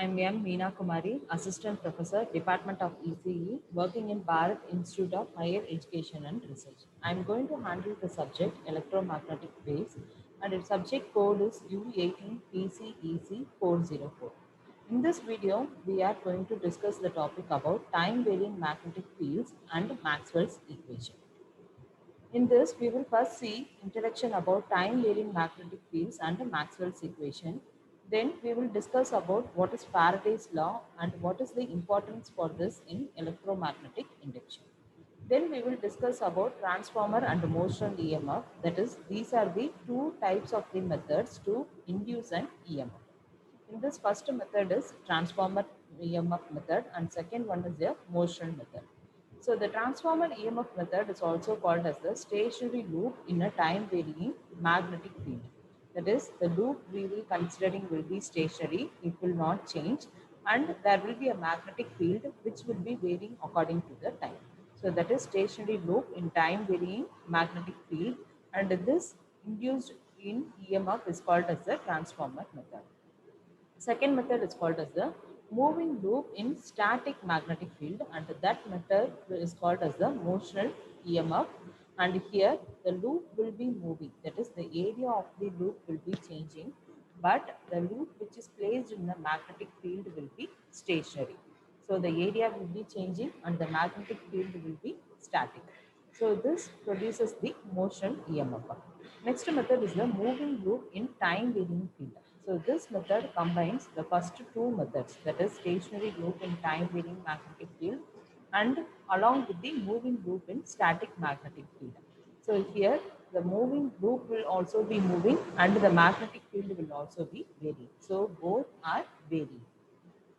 I'm M. Meena Kumari, Assistant Professor, Department of ECE, working in Bharat Institute of Higher Education and Research. I'm going to handle the subject electromagnetic waves, and its subject code is U18PCEC 404. In this video, we are going to discuss the topic about time varying magnetic fields and Maxwell's equation. In this, we will first see introduction about time varying magnetic fields and Maxwell's equation. Then we will discuss about what is Faraday's law and what is the importance for this in electromagnetic induction. Then we will discuss about transformer and motional EMF. That is, these are the two types of the methods to induce an EMF. In this first method is transformer EMF method and second one is a motional method. So the transformer EMF method is also called as the stationary loop in a time varying magnetic field. That is, the loop we will considering will be stationary, it will not change, and there will be a magnetic field which will be varying according to the time. So that is stationary loop in time varying magnetic field, and this induced in EMF is called as the transformer method. Second method is called as the moving loop in static magnetic field, and that method is called as the motional EMF. And here the loop will be moving, that is the area of the loop will be changing, but the loop which is placed in the magnetic field will be stationary. So the area will be changing and the magnetic field will be static. So this produces the motion EMF. Next method is the moving loop in time varying field. So this method combines the first two methods, that is stationary loop in time varying magnetic field and along with the moving loop in static magnetic field. So here the moving loop will also be moving and the magnetic field will also be varying. So both are varying.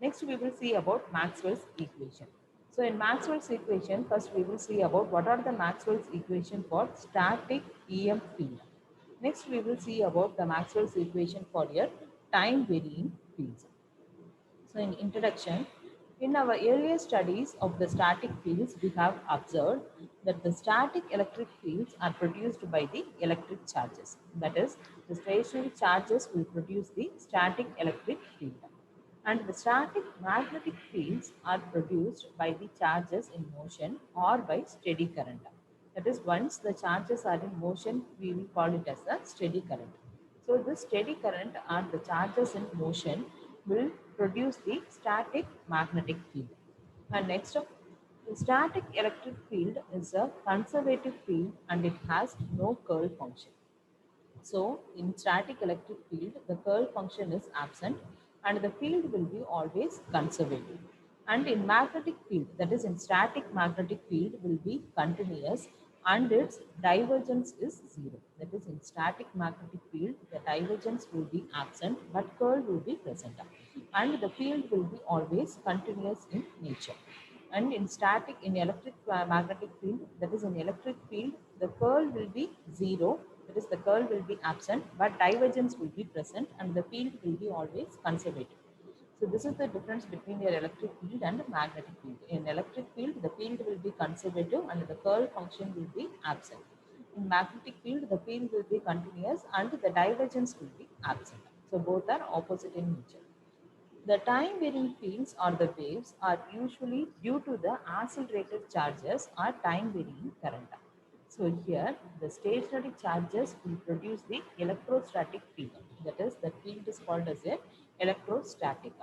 Next, we will see about Maxwell's equation. So in Maxwell's equation, first we will see about what are the Maxwell's equation for static EM field. Next, we will see about the Maxwell's equation for your time varying fields. So in introduction, in our earlier studies of the static fields, we have observed that the static electric fields are produced by the electric charges. That is, the stationary charges will produce the static electric field. And the static magnetic fields are produced by the charges in motion or by steady current. That is, once the charges are in motion, we will call it as a steady current. So this steady current or the charges in motion will produce the static magnetic field. And next up, the static electric field is a conservative field and it has no curl function. So in static electric field, the curl function is absent and the field will be always conservative. And in magnetic field, that is in static magnetic field will be continuous and its divergence is zero. That is in static magnetic field, the divergence will be absent but curl will be present. And the field will be always continuous in nature. And in static, in electric magnetic field, that is in electric field, the curl will be zero, that is the curl will be absent, but divergence will be present and the field will be always conservative. So this is the difference between your electric field and magnetic field. In electric field, the field will be conservative and the curl function will be absent. In magnetic field, the field will be continuous and the divergence will be absent. So both are opposite in nature. The time varying fields or the waves are usually due to the accelerated charges or time varying current. So here the stationary charges will produce the electrostatic field. That is, the field is called as a electrostatic.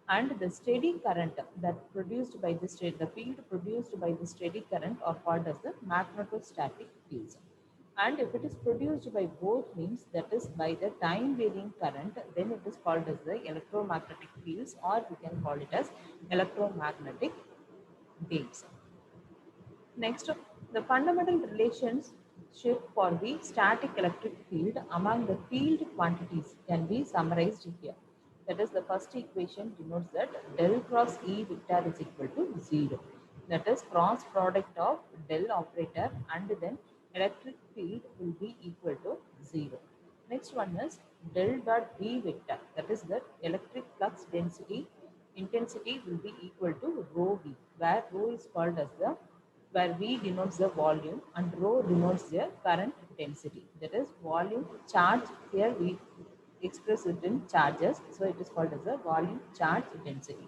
And the steady current that produced by the field produced by the steady current are called as the magnetostatic fields. And if it is produced by both means, that is by the time varying current, then it is called as the electromagnetic fields or we can call it as electromagnetic waves. Next, the fundamental relationship for the static electric field among the field quantities can be summarized here. That is, the first equation denotes that del cross E vector is equal to 0. That is, cross product of del operator and then electric field will be equal to 0. Next one is del dot B vector. That is, the electric flux density intensity will be equal to rho V, where rho is called as the where V denotes the volume and rho denotes the current density. That is volume charge here V express it in charges. So it is called as a volume charge density.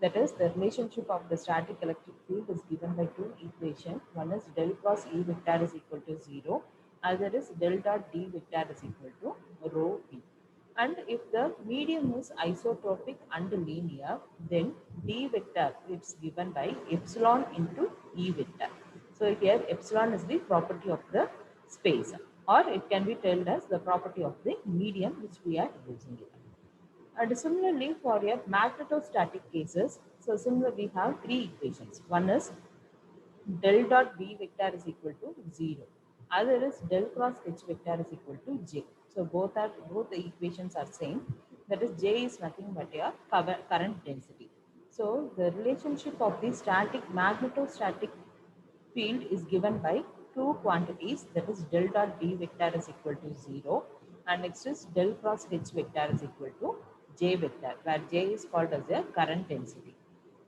That is, the relationship of the static electric field is given by two equations. One is del cross E vector is equal to 0. Other is del dot D vector is equal to rho V. And if the medium is isotropic and linear, then D vector is given by epsilon into E vector. So here epsilon is the property of the space, or it can be told as the property of the medium which we are using it. And similarly for a magnetostatic cases, so similar we have three equations. One is del dot B vector is equal to 0. Other is del cross H vector is equal to J. So both the equations are same. That is J is nothing but a current density. So the relationship of the static magnetostatic field is given by two quantities, that is del dot D vector is equal to 0 and next is del cross H vector is equal to J vector, where J is called as a current density.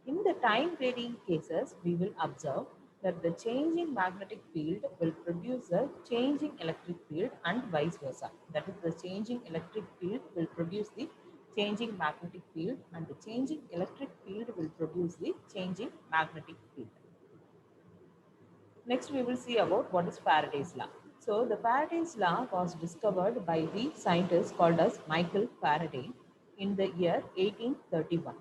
In the time varying cases, we will observe that the changing magnetic field will produce a changing electric field and vice versa. That is, the changing electric field will produce the changing magnetic field and the changing electric field will produce the changing magnetic field. Next, we will see about what is Faraday's law. So, the Faraday's law was discovered by the scientist called as Michael Faraday in the year 1831.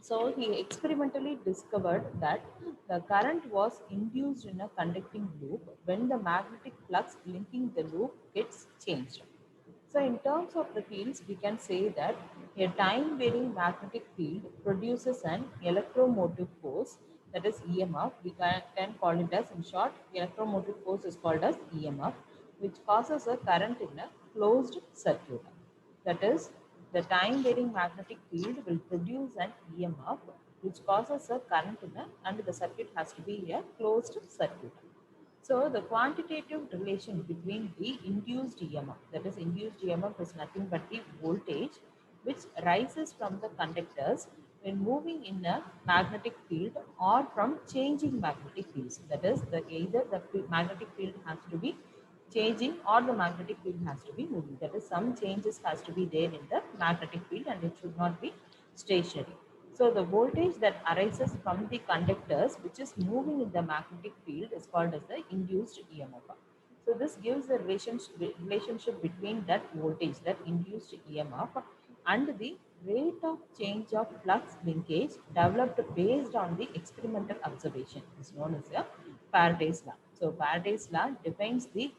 So, he experimentally discovered that the current was induced in a conducting loop when the magnetic flux linking the loop gets changed. So, in terms of the fields, we can say that a time varying magnetic field produces an electromotive force, that is EMF. We can call it as, in short, electromotive force is called as EMF, which causes a current in a closed circuit. That is, the time varying magnetic field will produce an EMF which causes a current in a, and the circuit has to be a closed circuit. So the quantitative relation between the induced EMF, that is induced EMF is nothing but the voltage which rises from the conductors when moving in a magnetic field or from changing magnetic fields. That is, either the magnetic field has to be changing or the magnetic field has to be moving. That is, some changes has to be there in the magnetic field and it should not be stationary. So the voltage that arises from the conductors which is moving in the magnetic field is called as the induced EMF. So this gives the relationship between that voltage, that induced EMF, and the rate of change of flux linkage developed based on the experimental observation is known as the Faraday's law. So Faraday's law defines the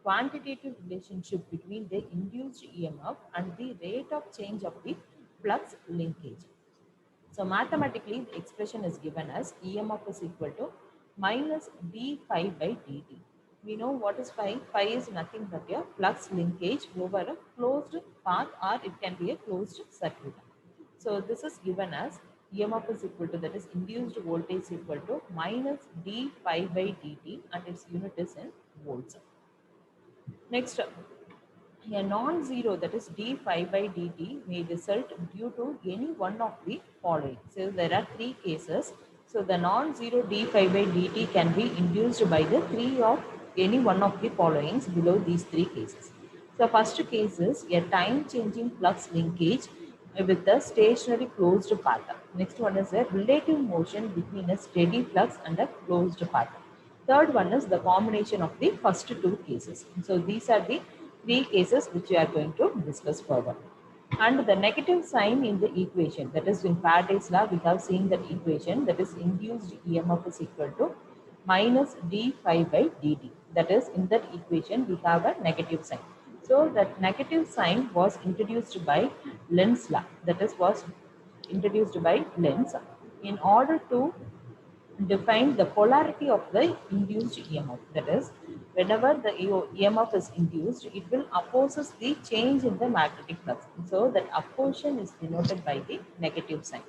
quantitative relationship between the induced EMF and the rate of change of the flux linkage. So mathematically, the expression is given as EMF is equal to minus d phi by dt. We know what is phi. Phi is nothing but a flux linkage over a closed path, or it can be a closed circuit. So this is given as EMF is equal to, that is induced voltage equal to minus d phi by dt, and its unit is in volts. Next, a non-zero, that is d phi by dt, may result due to any one of the following. So there are three cases. So the non-zero d phi by dt can be induced by the any one of the followings below these three cases. So first case is a time-changing flux linkage with a stationary closed path. Next one is a relative motion between a steady flux and a closed path. Third one is the combination of the first two cases. So these are the three cases which we are going to discuss further. And the negative sign in the equation, that is in Faraday's law, we have seen that equation, that is induced EMF is equal to minus d phi by dt. That is, in that equation we have a negative sign. So that negative sign was introduced by Lenz's law. That is, was introduced by Lenz in order to define the polarity of the induced EMF. That is, whenever the EMF is induced, it will opposes the change in the magnetic flux. So that opposition is denoted by the negative sign.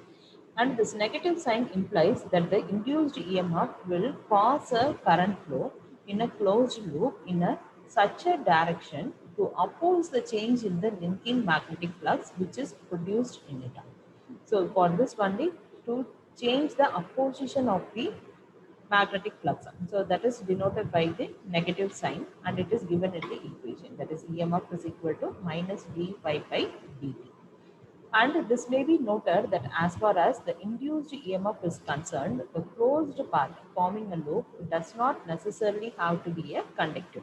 And this negative sign implies that the induced EMF will cause a current flow in a closed loop in such a direction to oppose the change in the linking magnetic flux which is produced in it. So for this only, to change the opposition of the magnetic flux. So that is denoted by the negative sign and it is given in the equation. That is EMF is equal to minus d phi by dt. And this may be noted that as far as the induced EMF is concerned, the closed path forming a loop does not necessarily have to be a conductor.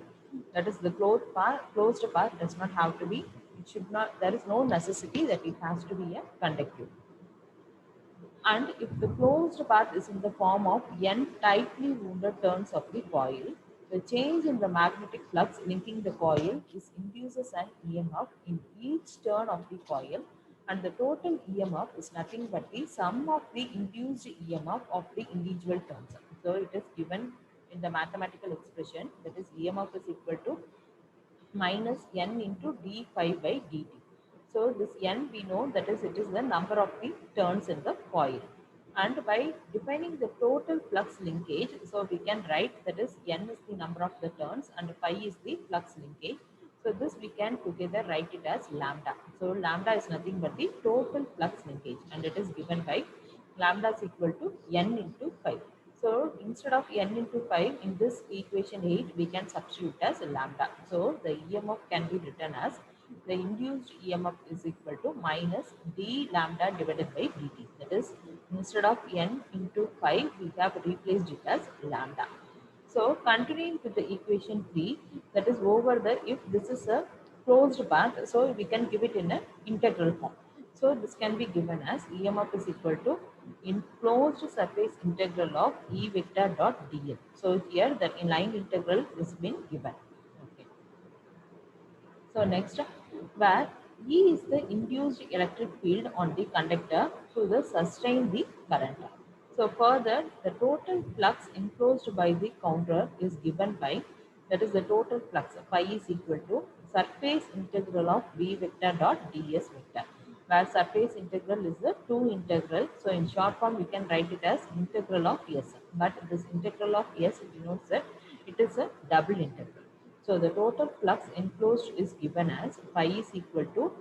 That is, the closed path does not have to be, it should not, there is no necessity that it has to be a conductor. And if the closed path is in the form of n tightly wounded turns of the coil, the change in the magnetic flux linking the coil is induces an EMF in each turn of the coil, and the total EMF is nothing but the sum of the induced EMF of the individual turns. So it is given in the mathematical expression, that is EMF is equal to minus n into d phi by dt. So this n we know that is it is the number of the turns in the coil. And by defining the total flux linkage, so we can write that is n is the number of the turns and phi is the flux linkage. So this we can together write it as lambda. So lambda is nothing but the total flux linkage and it is given by lambda is equal to n into 5. So instead of n into 5 in this equation 8, we can substitute as lambda. So the EMF can be written as the induced EMF is equal to minus d lambda divided by dt. That is, instead of n into 5, we have replaced it as lambda. So continuing with the equation 3, that is over the, if this is a closed path, so we can give it in an integral form. So this can be given as EMF is equal to enclosed surface integral of E vector dot dl. So here the line integral is been given. Okay. So next, where E is the induced electric field on the conductor to the sustain the current. So further, the total flux enclosed by the counter is given by, that is the total flux phi is equal to surface integral of V vector dot ds vector, where surface integral is the 2 integral. So in short form, we can write it as integral of S. But this integral of S denotes that it is a double integral. So the total flux enclosed is given as phi is equal to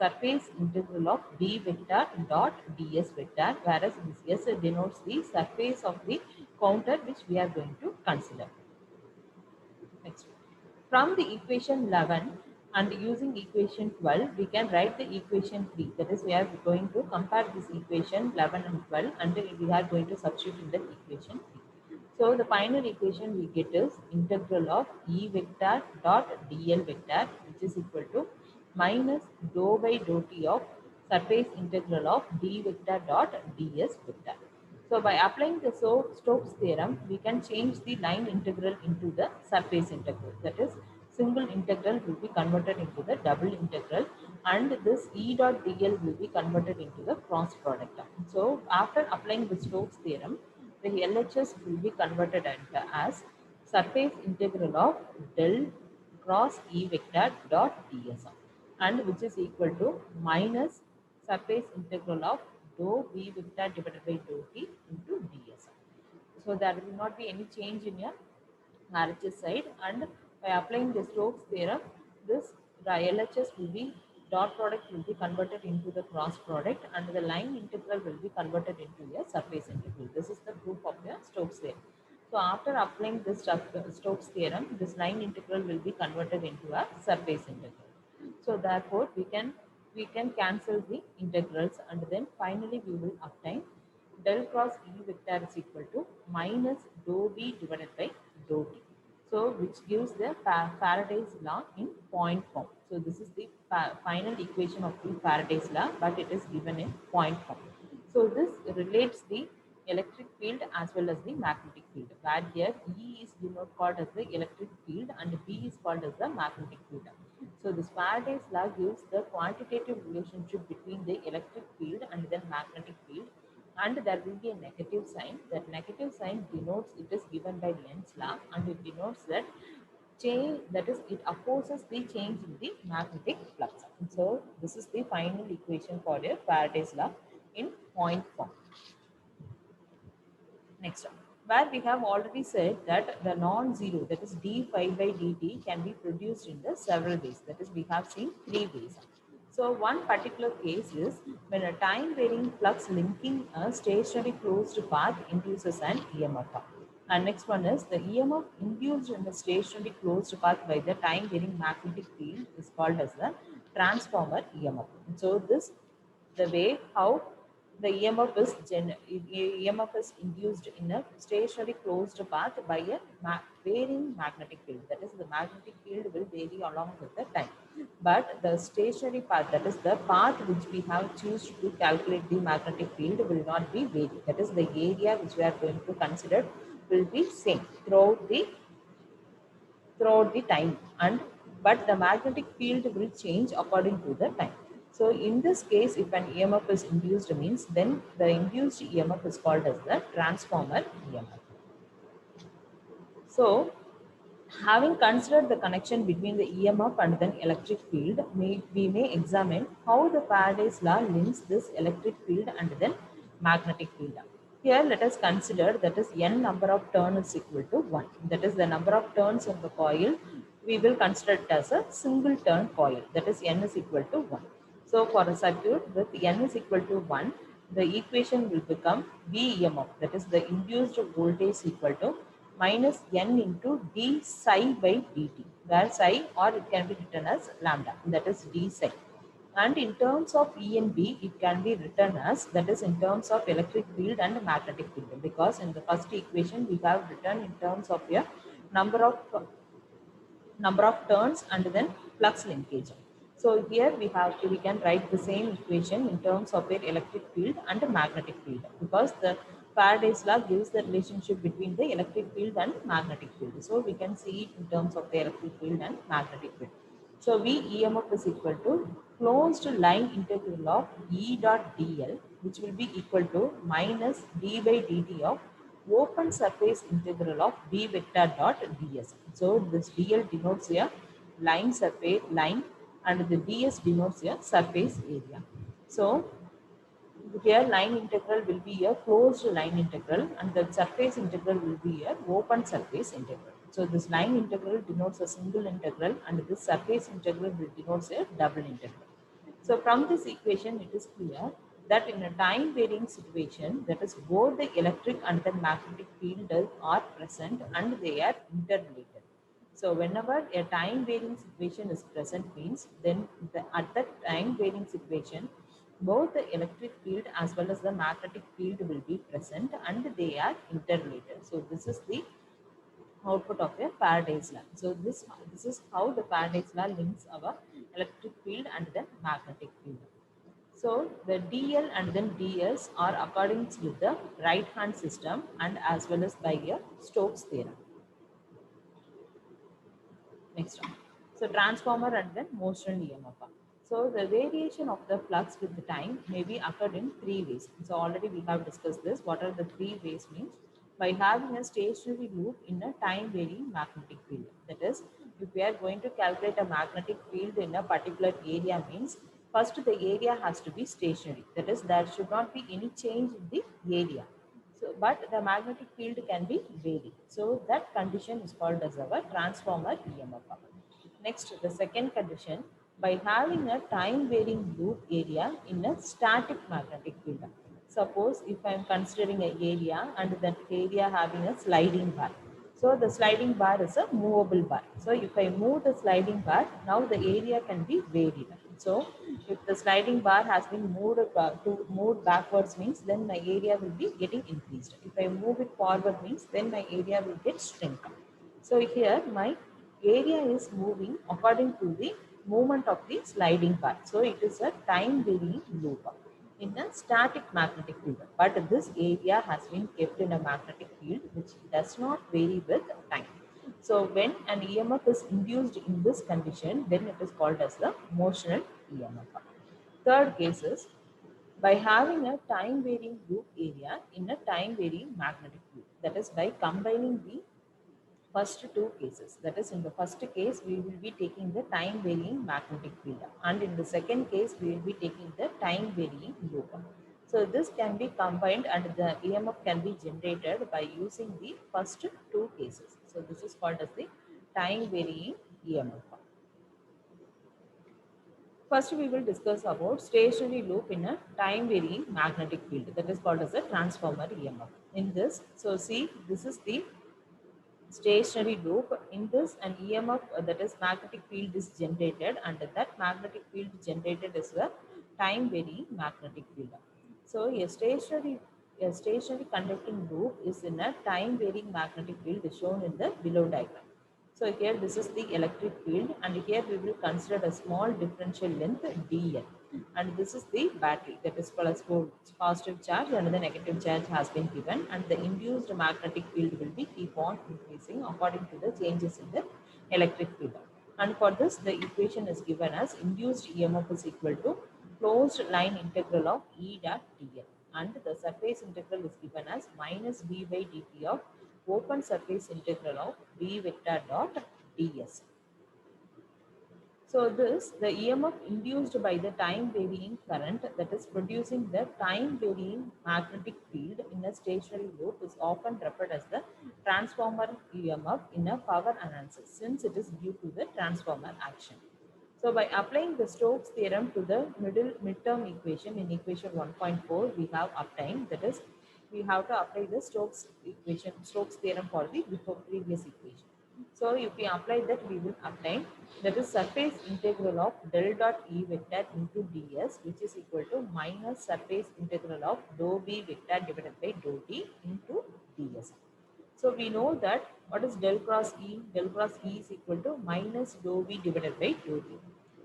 surface integral of d vector dot ds vector, whereas this S denotes the surface of the counter which we are going to consider. Next. From the equation 11 and using equation 12, we can write the equation 3. That is, we are going to compare this equation 11 and 12 and we are going to substitute in the equation 3. So the final equation we get is integral of E vector dot dl vector, which is equal to minus dou by dou t of surface integral of d vector dot ds vector. So by applying the Stokes theorem, we can change the line integral into the surface integral. That is, single integral will be converted into the double integral and this E dot dl will be converted into the cross product. So after applying the Stokes theorem, the LHS will be converted as surface integral of del cross E vector dot ds and which is equal to minus surface integral of dou v vector divided by dou t into ds. So there will not be any change in your RHS side, and by applying the Stokes theorem, this LHS will be dot product will be converted into the cross product and the line integral will be converted into a surface integral. This is the proof of the Stokes theorem. So after applying this Stokes theorem, this line integral will be converted into a surface integral. So therefore we can cancel the integrals and then finally we will obtain del cross E vector is equal to minus dou V divided by dou T. So which gives the Faraday's law in point form. So this is the final equation of the Faraday's law, but it is given in point form. So this relates the electric field as well as the magnetic field, where here E is denoted called as the electric field and B is called as the magnetic field. So this Faraday's law gives the quantitative relationship between the electric field and then magnetic field, and there will be a negative sign. That negative sign denotes it is given by Lenz's law and it denotes that change, that is it opposes the change in the magnetic flux. So this is the final equation for your Faraday's law in point form. Next one, where we have already said that the non-zero, that is d phi by dt, can be produced in the several ways. That is, we have seen 3 ways. So one particular case is when a time varying flux linking a stationary closed path induces an EMF. And next one is the EMF induced in the stationary closed path by the time varying magnetic field is called as the transformer EMF. So this the way how the EMF is induced in a stationary closed path by a varying magnetic field. That is, the magnetic field will vary along with the time. But the stationary path, that is the path which we have choose to calculate the magnetic field, will not be varied. That is, the area which we are going to consider will be same throughout the time, and but the magnetic field will change according to the time. So in this case, if an EMF is induced means, then the induced EMF is called as the transformer EMF. So having considered the connection between the EMF and then electric field, we may examine how the Faraday's law links this electric field and then magnetic field. Here let us consider that is n number of turns is equal to 1. That is the number of turns of the coil. We will consider it as a single turn coil. That is n is equal to 1. So for a circuit with n is equal to 1, the equation will become VEMF. That is the induced voltage equal to minus n into d psi by dt, where psi, or it can be written as lambda, that is d psi. And in terms of E and B, it can be written as, that is in terms of electric field and magnetic field, because in the first equation we have written in terms of a number of number of turns and then flux linkage. So here we can write the same equation in terms of their electric field and magnetic field, because the Faraday's law gives the relationship between the electric field and magnetic field. So we can see it in terms of the electric field and magnetic field. So V EMF is equal to closed line integral of E dot dl, which will be equal to minus d by dt of open surface integral of B vector dot ds. So this dl denotes a line surface line, and the ds denotes a surface area. So here line integral will be a closed line integral, and the surface integral will be a open surface integral. So this line integral denotes a single integral, and this surface integral will denotes a double integral. So from this equation, it is clear that in a time varying situation, that is both the electric and the magnetic field are present and they are interrelated. So whenever a time varying situation is present means, then at that time varying situation, both the electric field as well as the magnetic field will be present and they are interrelated. So this is the output of a Faraday's law. So this is how the Faraday's law links our electric field and the magnetic field. So the DL and then DS are according with the right hand system and as well as by a Stokes theorem. Next one. So transformer and then motion EMF. So the variation of the flux with the time may be occurred in three ways. So already we have discussed this. What are the three ways means? By having a stationary loop in a time varying magnetic field. That is, if we are going to calculate a magnetic field in a particular area means, first the area has to be stationary. That is, there should not be any change in the area. So, but the magnetic field can be varied. So that condition is called as our transformer EMF. Next, the second condition, by having a time varying loop area in a static magnetic field. Suppose if I am considering an area and that area having a sliding bar. So the sliding bar is a movable bar. So if I move the sliding bar, now the area can be varied. So if the sliding bar has been moved backwards means, then my area will be getting increased. If I move it forward means, then my area will get shrink. So here my area is moving according to the movement of the sliding bar. So it is a time varying loop in a static magnetic field. But this area has been kept in a magnetic field which does not vary with time. So when an EMF is induced in this condition, then it is called as the motional EMF. Third case is by having a time varying loop area in a time varying magnetic field. That is by combining the first two cases. That is, in the first case, we will be taking the time varying magnetic field, and in the second case, we will be taking the time varying loop. So this can be combined and the EMF can be generated by using the first two cases. So this is called as the time varying EMF. First, we will discuss about stationary loop in a time varying magnetic field, that is called as a transformer EMF. In this, so see, this is the stationary loop. In this, an EMF, that is magnetic field, is generated, and that magnetic field generated is the time varying magnetic field. So a stationary conducting loop is in a time varying magnetic field shown in the below diagram. So here this is the electric field, and here we will consider a small differential length dl, and this is the battery, that is positive charge and the negative charge has been given, and the induced magnetic field will be keep on increasing according to the changes in the electric field. And for this, the equation is given as induced EMF is equal to closed line integral of E dot dl, and the surface integral is given as minus d by dt of open surface integral of B vector dot ds. So this, the EMF induced by the time varying current, that is producing the time varying magnetic field in a stationary loop, is often referred as the transformer EMF in a power analysis, since it is due to the transformer action. So by applying the Stokes theorem to the midterm equation in equation 1.4, we have obtained, that is, we have to apply the Stokes theorem for the previous equation. So if we apply that, we will obtain, that is, surface integral of del dot E vector into ds, which is equal to minus surface integral of dou B vector divided by dou t into ds. So we know that what is del cross E? Del cross E is equal to minus dou V divided by dou T.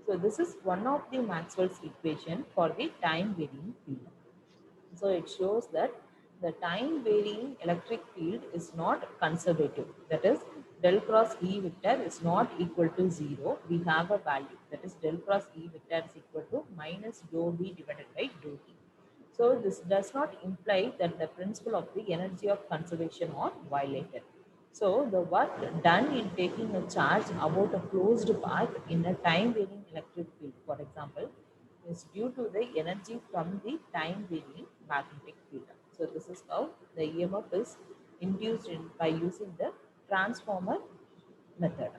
So this is one of the Maxwell's equation for the time varying field. So it shows that the time varying electric field is not conservative. That is, del cross E vector is not equal to 0. We have a value, that is del cross E vector is equal to minus dou V divided by dou T. So this does not imply that the principle of the energy of conservation are violated. So the work done in taking a charge about a closed path in a time varying electric field, for example, is due to the energy from the time varying magnetic field. So this is how the EMF is induced by using the transformer method.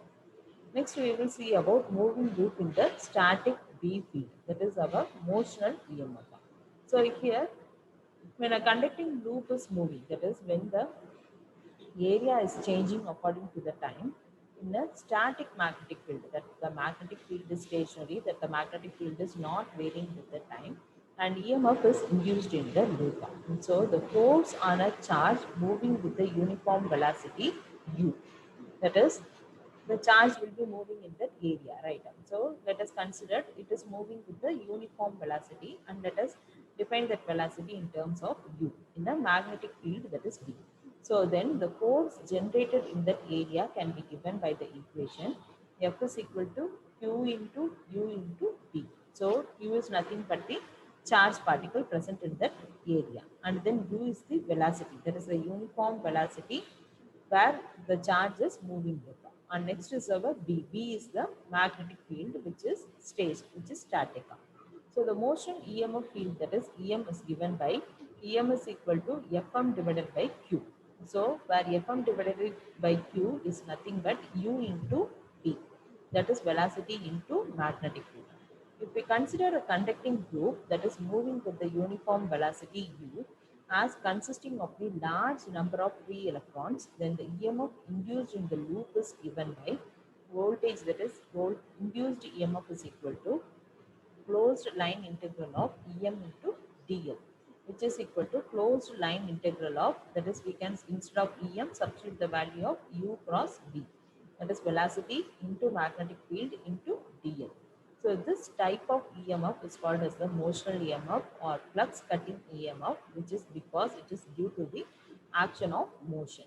Next, we will see about moving loop in the static B field, that is our motional EMF. So here, when a conducting loop is moving, that is when the area is changing according to the time, in a static magnetic field, that the magnetic field is stationary, that the magnetic field is not varying with the time, and EMF is induced in the loop. And so the force on a charge moving with the uniform velocity u, that is, the charge will be moving in that area, right? So let us consider it is moving with the uniform velocity, and let us define that velocity in terms of u in a magnetic field, that is B. So then the force generated in that area can be given by the equation F is equal to Q into U into B. So Q is nothing but the charge particle present in that area, and then U is the velocity, that is the uniform velocity where the charge is moving with. And next is our B. B is the magnetic field which is static. So the motion EMF field, that is EM, is given by EM is equal to Fm divided by Q. So where Fm divided by Q is nothing but U into B, that is velocity into magnetic field. If we consider a conducting loop that is moving with the uniform velocity u as consisting of the large number of free electrons, then the EMF induced in the loop is given by voltage, that is induced EMF is equal to closed line integral of EM into dl, which is equal to closed line integral of, that is, we can, instead of EM, substitute the value of U cross B, that is velocity into magnetic field into dl. So this type of EMF is called as the motional EMF or flux cutting EMF, which is because it is due to the action of motion.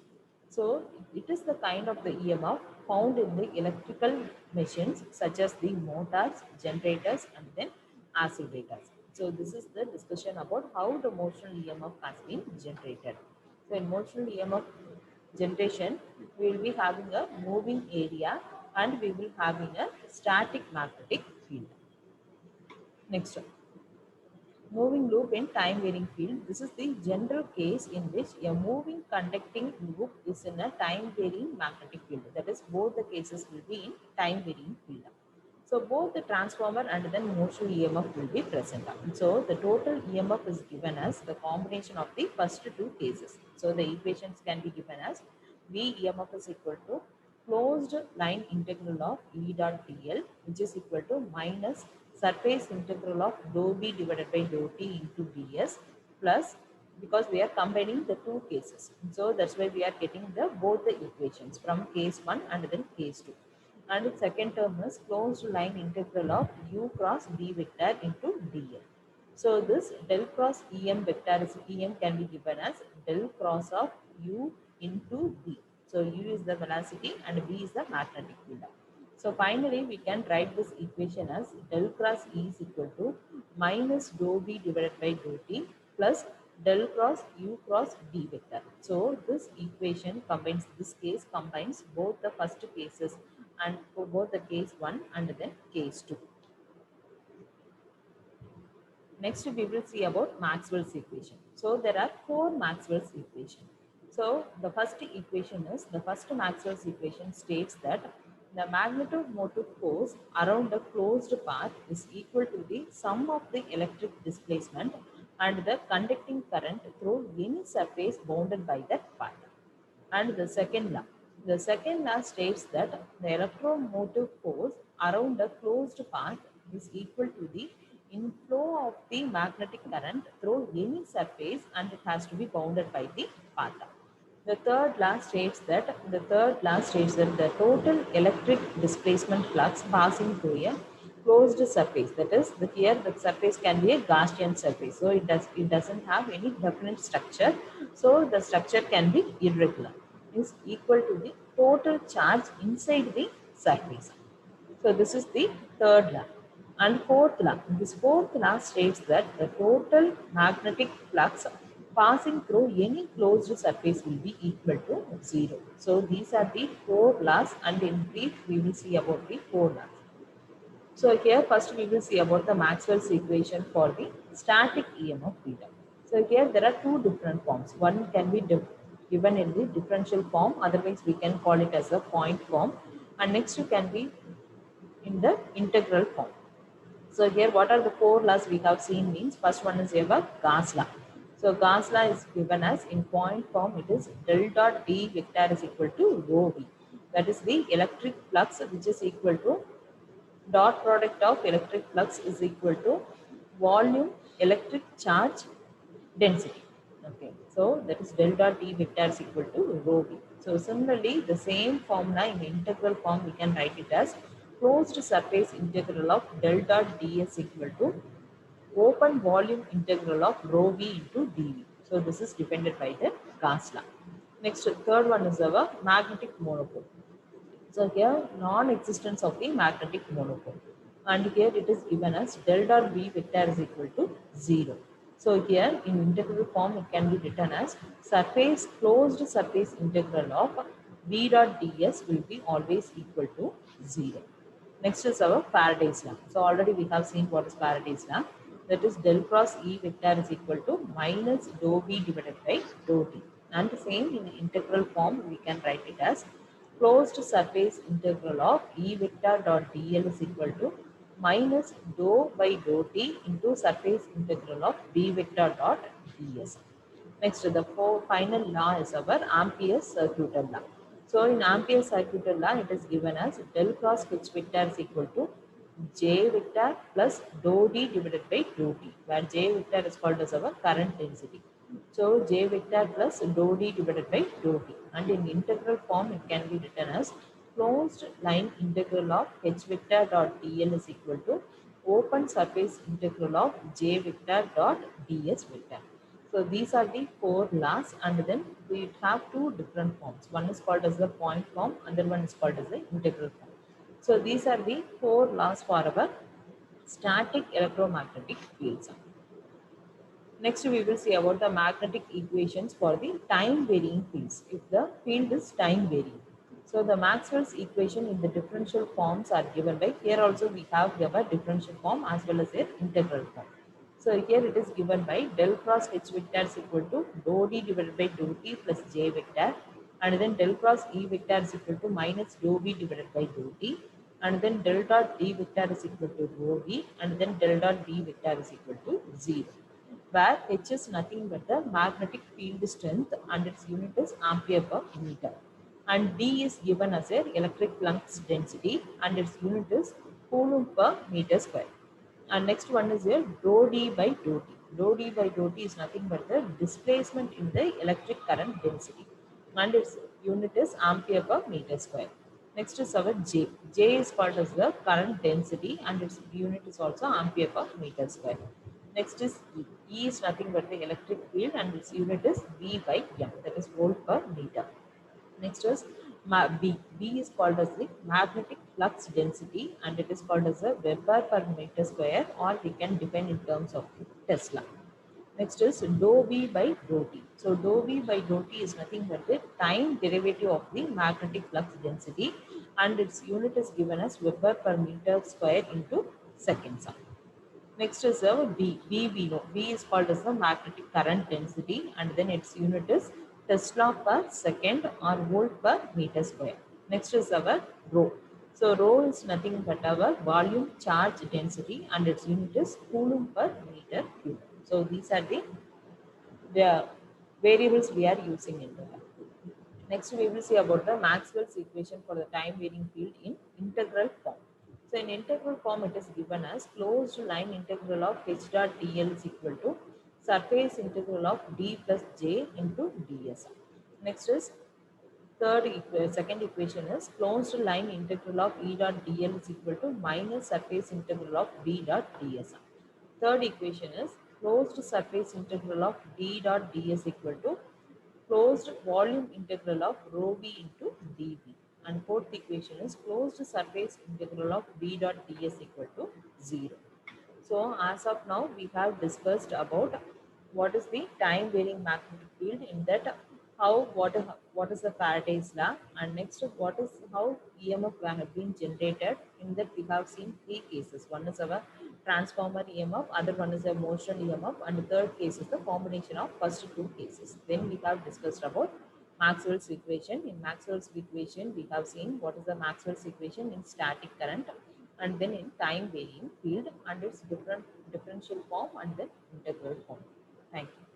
So it is the kind of the EMF found in the electrical machines such as the motors, generators, and then accelerators. So this is the discussion about how the motional EMF has been generated. So in motional EMF generation, we will be having a moving area and we will having a static magnetic field. Next one. Moving loop in time varying field. This is the general case in which a moving conducting loop is in a time varying magnetic field. That is, both the cases will be in time varying field. So both the transformer and then motion EMF will be present. So the total EMF is given as the combination of the first two cases. So the equations can be given as V EMF is equal to closed line integral of E dot dl, which is equal to minus surface integral of dou B divided by dou T into ds, plus, because we are combining the two cases. So that's why we are getting the both the equations from case 1 and then case 2. And the second term is closed line integral of u cross b vector into dl. So this del cross em vector is em can be given as del cross of u into b. So u is the velocity and b is the magnetic field. So finally we can write this equation as del cross E is equal to minus dou b divided by dou t plus del cross u cross b vector. So this equation combines, this case combines both the first cases and for both the case 1 and then case 2. Next we will see about Maxwell's equation. So there are four Maxwell's equation. So the first equation is, the first Maxwell's equation states that the magnetomotive force around a closed path is equal to the sum of the electric displacement and the conducting current through any surface bounded by that path. And the second law. The second law states that the electromotive force around a closed path is equal to the inflow of the magnetic current through any surface and it has to be bounded by the path. The third law states that the total electric displacement flux passing through a closed surface, that is here the surface can be a Gaussian surface, so it doesn't have any definite structure, so the structure can be irregular, is equal to the total charge inside the surface. So this is the third law. And fourth law, this fourth law states that the total magnetic flux passing through any closed surface will be equal to 0. So these are the four laws, and in brief we will see about the four laws. So here first we will see about the Maxwell's equation for the static EMF theta. So here there are two different forms. One can be given in the differential form, otherwise we can call it as a point form, and next can be in the integral form. So here what are the four laws we have seen means, first one is ever Gauss law. So Gauss law is given as in point form, it is del dot D vector is equal to rho V. That is the electric flux which is equal to dot product of electric flux is equal to volume electric charge density. Okay, so that is del dot D vector is equal to rho V. So similarly, the same formula in the integral form we can write it as closed surface integral of del dot ds equal to open volume integral of rho V into dV. So this is depended by the Gauss law. Next, third one is our magnetic monopole. So here non-existence of the magnetic monopole, and here it is given as del dot B vector is equal to 0. So here in integral form it can be written as surface closed surface integral of V dot ds will be always equal to 0. Next is our Faraday's law. So already we have seen what is Faraday's law. That is del cross E vector is equal to minus dou V divided by dou T. And the same in integral form we can write it as closed surface integral of E vector dot dl is equal to minus dou by dou T into surface integral of B vector dot ds. Next, the final law is our Ampere's circuital law. So in Ampere's circuital law, it is given as del cross H vector is equal to J vector plus dou D divided by dou T, where J vector is called as our current density. So J vector plus dou D divided by dou T. And in integral form, it can be written as closed line integral of H vector dot dl is equal to open surface integral of J vector dot ds vector. So these are the four laws, and then we have two different forms. One is called as the point form, other one is called as the integral form. So these are the four laws for our static electromagnetic fields. Next we will see about the magnetic equations for the time varying fields, if the field is time varying. So the Maxwell's equation in the differential forms are given by, here also we have our differential form as well as their integral form. So here it is given by del cross H vector is equal to dou D divided by dou T plus J vector, and then del cross E vector is equal to minus dou V divided by dou T, and then del dot D vector is equal to rho V, and then del dot D vector is equal to 0, where H is nothing but the magnetic field strength and its unit is ampere per meter. And D is given as a electric flux density and its unit is coulomb per meter square. And next one is here rho D by rho T. Rho D by rho T is nothing but the displacement in the electric current density and its unit is ampere per meter square. Next is our J. J is called as the current density and its unit is also ampere per meter square. Next is E. E is nothing but the electric field and its unit is V by M, that is volt per meter. Next is B. B is called as the magnetic flux density and it is called as a Weber per meter square, or we can define in terms of Tesla. Next is dou V by dou T. So dou V by dou T is nothing but the time derivative of the magnetic flux density and its unit is given as Weber per meter square into seconds. Next is our B. B we know. B is called as the magnetic current density and then its unit is Tesla per second or volt per meter square. Next is our rho. So rho is nothing but our volume charge density and its unit is coulomb per meter cube. So these are the variables we are using in the lab. Next, we will see about the Maxwell's equation for the time varying field in integral form. So, in integral form, it is given as closed line integral of h dot dl is equal to surface integral of d plus j into ds. Next is second equation is closed line integral of E dot dl is equal to minus surface integral of D dot ds. Third equation is closed surface integral of D dot ds equal to closed volume integral of rho v into dv. And fourth equation is closed surface integral of V dot ds equal to 0. So as of now, we have discussed about what is the time varying magnetic field, in that how what is the Faraday's law, and next what is how EMF have been generated. In that we have seen three cases. One is our transformer EMF, other one is a motion EMF, and the third case is the combination of first two cases. Then we have discussed about Maxwell's equation. In Maxwell's equation, we have seen what is the Maxwell's equation in static current, and then in time varying field and its differential form and then integral form. Thank you.